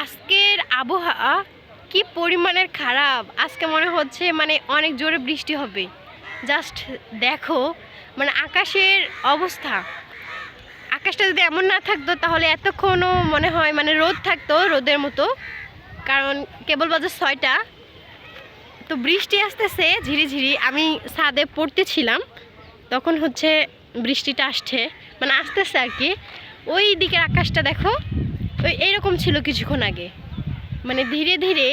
আজকের আবহাওয়া কি পরিমাণের খারাপ। আজকে মনে হচ্ছে মানে অনেক জোরে বৃষ্টি হবে। জাস্ট দেখো মানে আকাশের অবস্থা। আকাশটা যদি এমন না থাকতো তাহলে এতক্ষণও মনে হয় মানে রোদ থাকতো, রোদের মতো। কারণ কেবল বাজে 6টা, তো বৃষ্টি আসতেছে ঝিরিঝিরি। আমি ছাদে পড়তেছিলাম, তখন হচ্ছে বৃষ্টিটা আসছে, মানে আসতেছে আর কি। ওই দিকের আকাশটা দেখো, ওই এইরকম ছিল কিছুক্ষণ আগে। মানে ধীরে ধীরে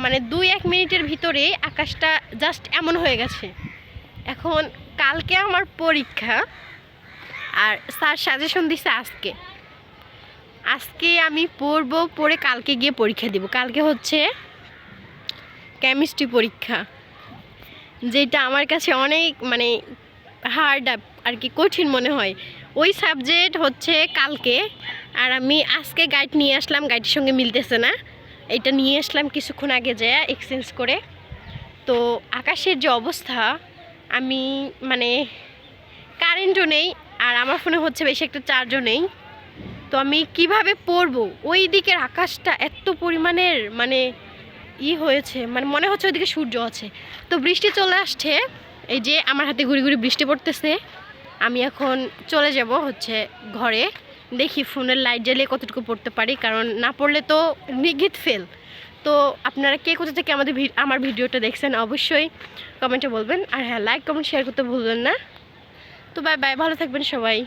মানে 2-1 মিনিটের ভিতরে আকাশটা জাস্ট এমন হয়ে গেছে। এখন কালকে আমার পরীক্ষা, আর স্যার সাজেশন দিছে আজকে। আজকে আমি পড়বো, পড়ে কালকে গিয়ে পরীক্ষা দিব। কালকে হচ্ছে কেমিস্ট্রি পরীক্ষা, যেটা আমার কাছে অনেক মানে হার্ড আর কি, কঠিন মনে হয়। ওই সাবজেক্ট হচ্ছে কালকে, আর আমি আজকে গাইড নিয়ে আসলাম, গাইডের সঙ্গে মিলতেছে না। এটা নিয়ে আসলাম কিছুক্ষণ আগে যে এক্সচেঞ্জ করে। তো আকাশের যে অবস্থা, আমি মানে কারেন্টও নেই, আর আমার ফোনে হচ্ছে বেশি একটা চার্জও নেই। তো আমি কিভাবে পড়বো? ওই দিকের আকাশটা এত পরিমাণের মানে হয়েছে, মানে মনে হচ্ছে ওইদিকে সূর্য আছে। তো বৃষ্টি চলে আসছে, এই যে আমার হাতে ঘুরি ঘুরি বৃষ্টি পড়তেছে। আমি এখন চলে যাব হচ্ছে ঘরে, দেখি ফোনের লাইট জ্বালিয়ে কতটুকু পড়তে পারি, কারণ না পড়লে তো নিগেট ফেল। তো আপনারা কে কোথা থেকে আমার ভিডিওটা দেখছেন অবশ্যই কমেন্টে বলবেন। আর হ্যাঁ, লাইক কমেন্ট শেয়ার করতে ভুলবেন না। তো বাই বাই, ভালো থাকবেন সবাই।